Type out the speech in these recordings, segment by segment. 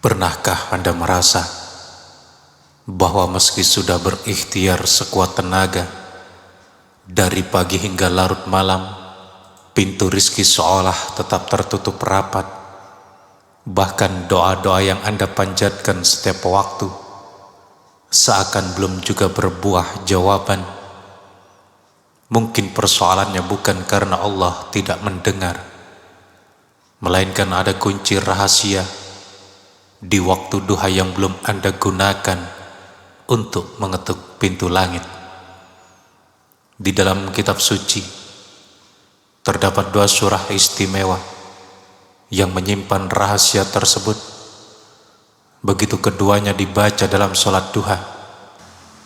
Pernahkah Anda merasa bahwa meski sudah berikhtiar sekuat tenaga, dari pagi hingga larut malam, pintu rizki seolah tetap tertutup rapat? Bahkan doa-doa yang Anda panjatkan setiap waktu seakan belum juga berbuah jawaban. Mungkin persoalannya bukan karena Allah tidak mendengar, melainkan ada kunci rahasia di waktu duha yang belum Anda gunakan untuk mengetuk pintu langit. Di dalam kitab suci terdapat 2 surah istimewa yang menyimpan rahasia tersebut. Begitu keduanya dibaca dalam sholat duha.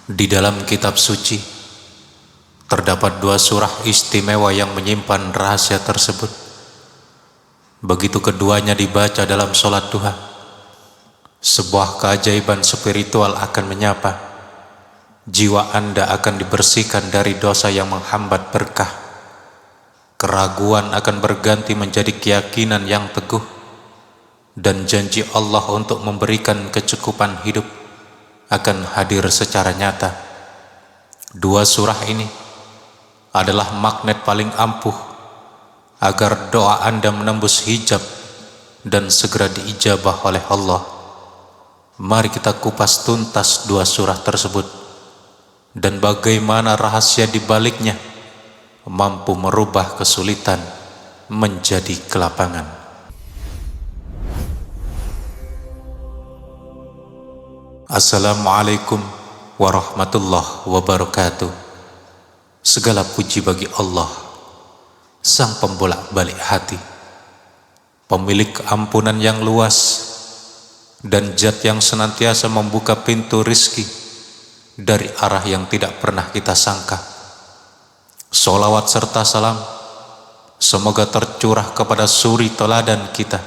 Di dalam kitab suci terdapat 2 surah istimewa yang menyimpan rahasia tersebut. Begitu keduanya dibaca dalam sholat duha, sebuah keajaiban spiritual akan menyapa. Jiwa Anda akan dibersihkan dari dosa yang menghambat berkah. Keraguan akan berganti menjadi keyakinan yang teguh, dan janji Allah untuk memberikan kecukupan hidup akan hadir secara nyata. 2 surah ini adalah magnet paling ampuh agar doa Anda menembus hijab dan segera diijabah oleh Allah. Mari kita kupas tuntas 2 surah tersebut dan bagaimana rahasia di baliknya mampu merubah kesulitan menjadi kelapangan. Assalamualaikum warahmatullahi wabarakatuh. Segala puji bagi Allah, Sang pembolak-balik hati, pemilik ampunan yang luas, dan zat yang senantiasa membuka pintu rizki dari arah yang tidak pernah kita sangka. Sholawat serta salam semoga tercurah kepada suri teladan kita,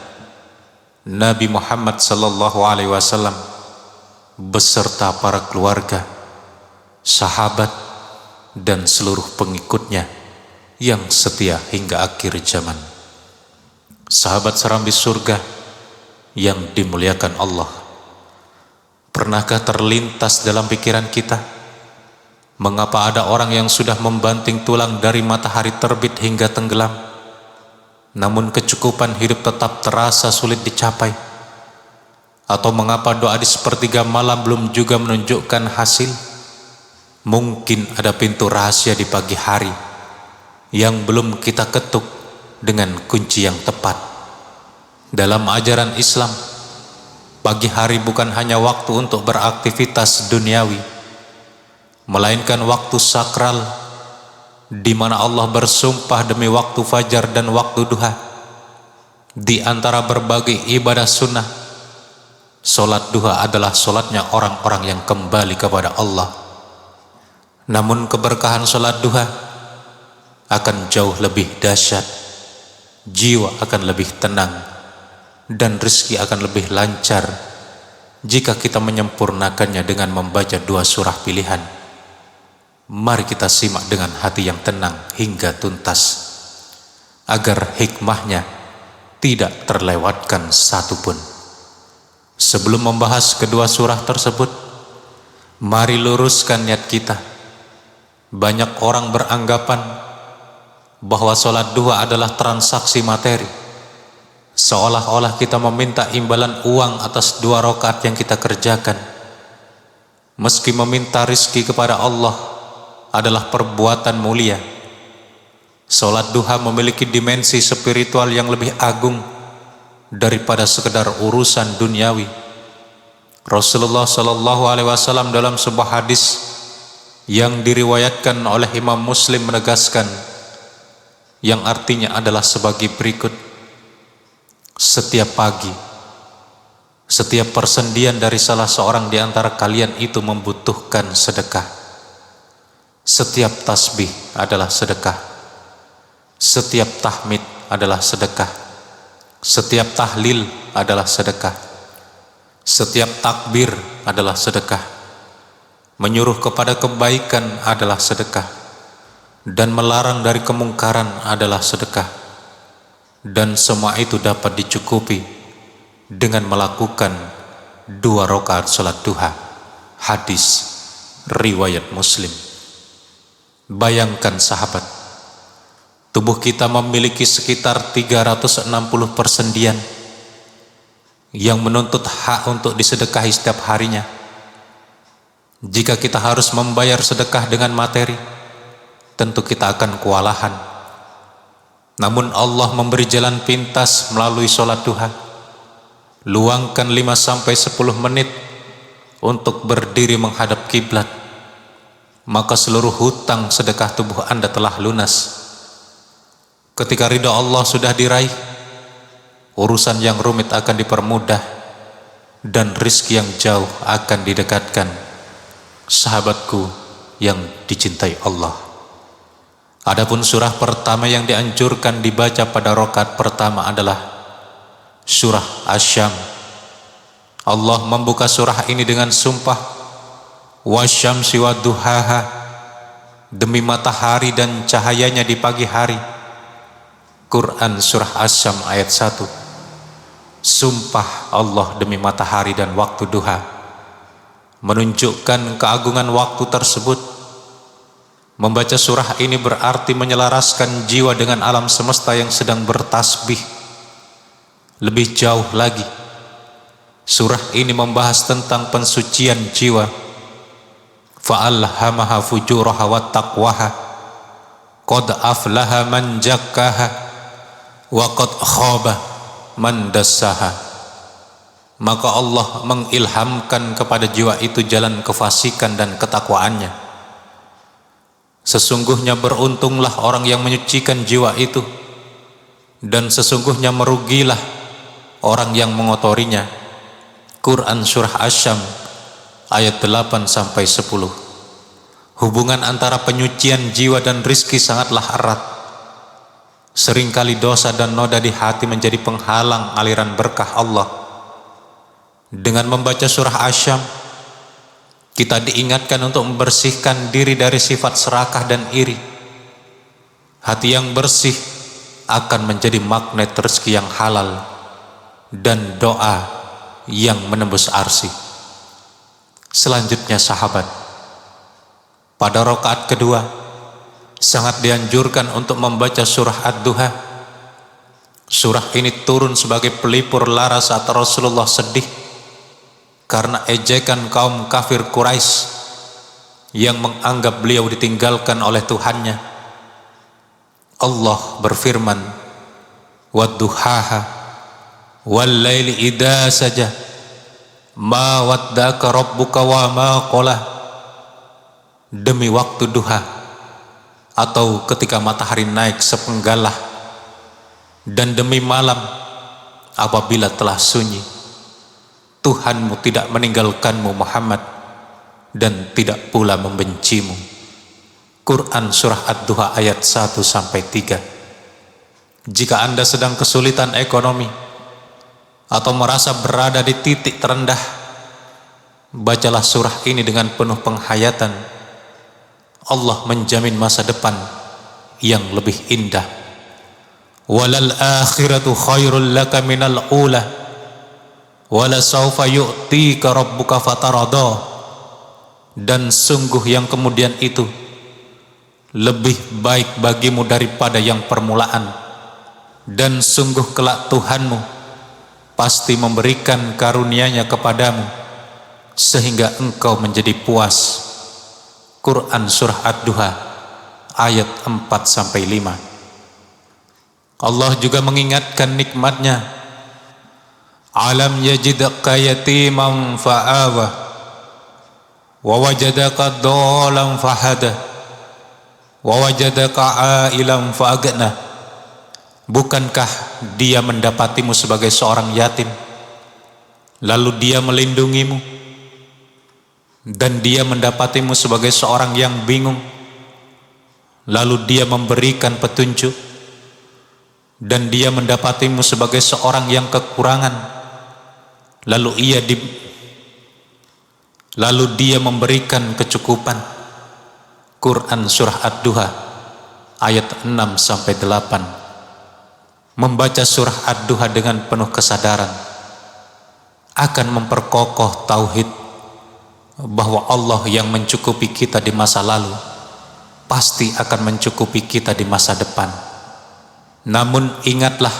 Nabi Muhammad sallallahu alaihi wasallam, beserta para keluarga, sahabat, dan seluruh pengikutnya yang setia hingga akhir zaman. Sahabat serambi surga yang dimuliakan Allah, pernahkah terlintas dalam pikiran kita mengapa ada orang yang sudah membanting tulang dari matahari terbit hingga tenggelam, namun kecukupan hidup tetap terasa sulit dicapai? Atau mengapa doa di sepertiga malam belum juga menunjukkan hasil? Mungkin ada pintu rahasia di pagi hari yang belum kita ketuk dengan kunci yang tepat. Dalam ajaran Islam, pagi hari bukan hanya waktu untuk beraktivitas duniawi, melainkan waktu sakral di mana Allah bersumpah demi waktu fajar dan waktu duha. Di antara berbagai ibadah sunnah, solat duha adalah solatnya orang-orang yang kembali kepada Allah. Namun keberkahan solat duha akan jauh lebih dahsyat. Jiwa akan lebih tenang dan rezeki akan lebih lancar jika kita menyempurnakannya dengan membaca 2 surah pilihan. Mari kita simak dengan hati yang tenang hingga tuntas, agar hikmahnya tidak terlewatkan satupun. Sebelum membahas kedua surah tersebut, mari luruskan niat kita. Banyak orang beranggapan bahwa sholat duha adalah transaksi materi, seolah-olah kita meminta imbalan uang atas 2 rakaat yang kita kerjakan. Meski meminta rizki kepada Allah adalah perbuatan mulia, sholat duha memiliki dimensi spiritual yang lebih agung daripada sekedar urusan duniawi. Rasulullah sallallahu alaihi wasallam dalam sebuah hadis yang diriwayatkan oleh Imam Muslim menegaskan, yang artinya adalah sebagai berikut: setiap pagi, setiap persendian dari salah seorang di antara kalian itu membutuhkan sedekah. Setiap tasbih adalah sedekah, setiap tahmid adalah sedekah, setiap tahlil adalah sedekah, setiap takbir adalah sedekah, menyuruh kepada kebaikan adalah sedekah, dan melarang dari kemungkaran adalah sedekah. Dan semua itu dapat dicukupi dengan melakukan 2 rakaat salat duha. Hadis riwayat Muslim. Bayangkan sahabat, tubuh kita memiliki sekitar 360 persendian yang menuntut hak untuk disedekahi setiap harinya. Jika kita harus membayar sedekah dengan materi, tentu kita akan kewalahan. Namun Allah memberi jalan pintas melalui sholat duha. Luangkan 5-10 menit untuk berdiri menghadap kiblat, maka seluruh hutang sedekah tubuh Anda telah lunas. Ketika ridha Allah sudah diraih, urusan yang rumit akan dipermudah dan rizki yang jauh akan didekatkan. Sahabatku yang dicintai Allah, adapun surah pertama yang dianjurkan dibaca pada rakaat pertama adalah surah Asy-Syams. Allah membuka surah ini dengan sumpah, wasyamsi wadduhaha, demi matahari dan cahayanya di pagi hari. Quran surah Asy-Syams ayat 1. Sumpah Allah demi matahari dan waktu duha, menunjukkan keagungan waktu tersebut. Membaca surah ini berarti menyelaraskan jiwa dengan alam semesta yang sedang bertasbih. Lebih jauh lagi, surah ini membahas tentang pensucian jiwa. Fa'alhamaha fujuraha wa taqwaha, qad aflaha man zakkaha wa qad khaba man dassaha. Maka Allah mengilhamkan kepada jiwa itu jalan kefasikan dan ketakwaannya. Sesungguhnya beruntunglah orang yang menyucikan jiwa itu, dan sesungguhnya merugilah orang yang mengotorinya. Quran surah Asy-Syams ayat 8-10. Hubungan antara penyucian jiwa dan rizki sangatlah erat. Seringkali dosa dan noda di hati menjadi penghalang aliran berkah Allah. Dengan membaca surah Asy-Syams, kita diingatkan untuk membersihkan diri dari sifat serakah dan iri. Hati yang bersih akan menjadi magnet rezeki yang halal dan doa yang menembus arsy. Selanjutnya sahabat, pada rakaat kedua sangat dianjurkan untuk membaca surah Ad-Duha. Surah ini turun sebagai pelipur lara saat Rasulullah sedih karena ejekan kaum kafir Quraisy yang menganggap beliau ditinggalkan oleh Tuhannya. Allah berfirman, wadduhaha wal-laili idza saja ma waddaka rabbuka wa ma qala. Demi waktu duha, atau ketika matahari naik sepenggalah, dan demi malam apabila telah sunyi, Tuhanmu tidak meninggalkanmu Muhammad, dan tidak pula membencimu. Quran surah Ad-Duha ayat 1-3. Jika Anda sedang kesulitan ekonomi atau merasa berada di titik terendah, bacalah surah ini dengan penuh penghayatan. Allah menjamin masa depan yang lebih indah. Walal akhiratu khairul laka minal ula wala sawfa yu'tika rabbuka fatarada. Dan sungguh yang kemudian itu lebih baik bagimu daripada yang permulaan, dan sungguh kelak Tuhanmu pasti memberikan karunia-Nya kepadamu sehingga engkau menjadi puas. Quran surah Ad-Duha ayat 4-5. Allah juga mengingatkan nikmat-Nya. Alam yajidka yatiman fa'awa wa wajadaka dhalan fahada wa wajadaka ailan fa'agna. Bukankah Dia mendapatimu sebagai seorang yatim, lalu Dia melindungimu, dan Dia mendapatimu sebagai seorang yang bingung, lalu Dia memberikan petunjuk, dan Dia mendapatimu sebagai seorang yang kekurangan, lalu Dia memberikan kecukupan. Quran surah Ad-Duha ayat 6-8. Membaca surah Ad-Duha dengan penuh kesadaran akan memperkokoh tauhid bahwa Allah yang mencukupi kita di masa lalu pasti akan mencukupi kita di masa depan. Namun ingatlah,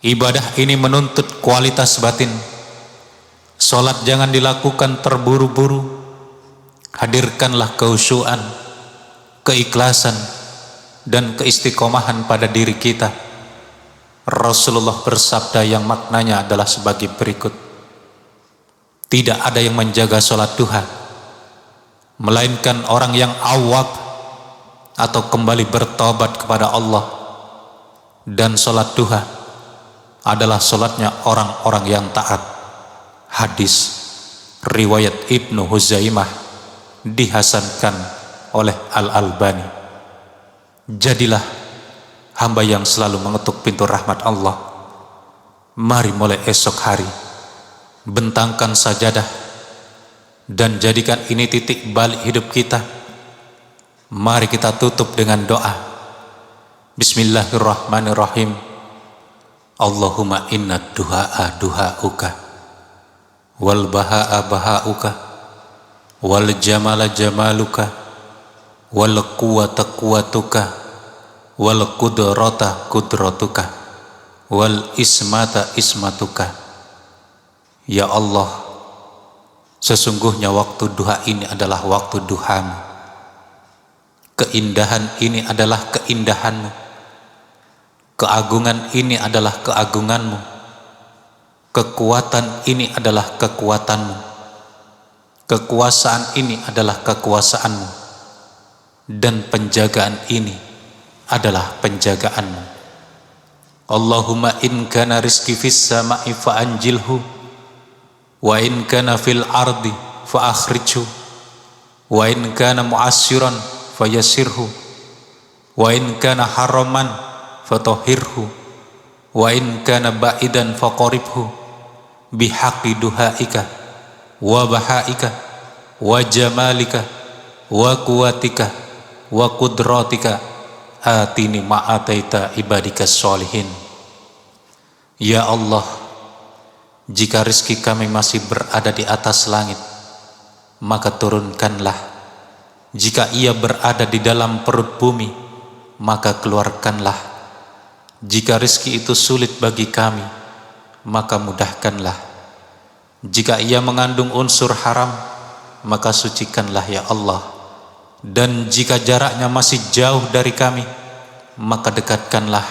ibadah ini menuntut kualitas batin. Salat jangan dilakukan terburu-buru. Hadirkanlah kehusyuan, keikhlasan, dan keistiqomahan pada diri kita. Rasulullah bersabda yang maknanya adalah sebagai berikut: tidak ada yang menjaga salat duha melainkan orang yang awab atau kembali bertobat kepada Allah, dan salat duha adalah salatnya orang-orang yang taat. Hadis riwayat Ibnu Huzaimah, dihasankan oleh Al-Albani. Jadilah hamba yang selalu mengetuk pintu rahmat Allah. Mari mulai esok hari bentangkan sajadah dan jadikan ini titik balik hidup kita. Mari kita tutup dengan doa. Bismillahirrahmanirrahim. Allahumma inna duha'a duha'uka wal baha'a baha'uka wal jamala jamaluka wal quwata quwatuka wal qudrata qudratuka wal ismata ismatuka. Ya Allah, sesungguhnya waktu duha ini adalah waktu duhamu. Keindahan ini adalah keindahanmu. Keagungan ini adalah keagunganmu. Kekuatan ini adalah kekuatanmu. Kekuasaan ini adalah kekuasaanmu. Dan penjagaan ini adalah penjagaanmu. Allahumma in kana rizki fis sama'i fa'anjilhu wa in kana fil ardi fa akhrijhu wa in kana mu'assiran fayassirhu wa in kana haraman fatahhirhu wa in kana ba'idan faqaribhu bihaqqi duhaika wa bahaika wa jamalika wa quwwatika wa qudratika atini ma'ataita ibadikas sholihin. Ya Allah, jika rizki kami masih berada di atas langit, maka turunkanlah. Jika ia berada di dalam perut bumi, maka keluarkanlah. Jika rizki itu sulit bagi kami, maka mudahkanlah. Jika ia mengandung unsur haram, maka sucikanlah ya Allah. Dan jika jaraknya masih jauh dari kami, maka dekatkanlah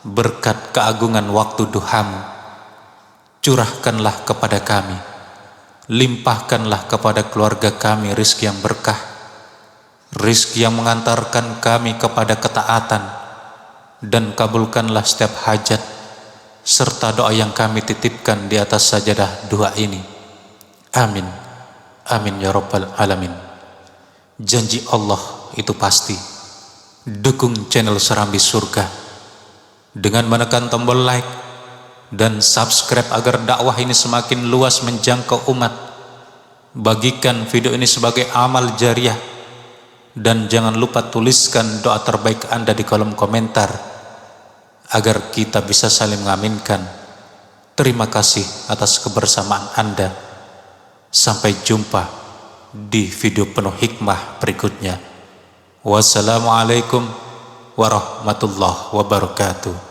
berkat keagungan waktu duhamu. Curahkanlah kepada kami, limpahkanlah kepada keluarga kami rizki yang berkah, rizki yang mengantarkan kami kepada ketaatan, dan kabulkanlah setiap hajat serta doa yang kami titipkan di atas sajadah doa ini. Amin. Amin ya rabbal alamin. Janji Allah itu pasti. Dukung channel Serambi Surga dengan menekan tombol like dan subscribe agar dakwah ini semakin luas menjangkau umat. Bagikan video ini sebagai amal jariah, dan jangan lupa tuliskan doa terbaik Anda di kolom komentar agar kita bisa saling mengaminkan. Terima kasih atas kebersamaan Anda. Sampai jumpa di video penuh hikmah berikutnya. Wassalamualaikum warahmatullahi wabarakatuh.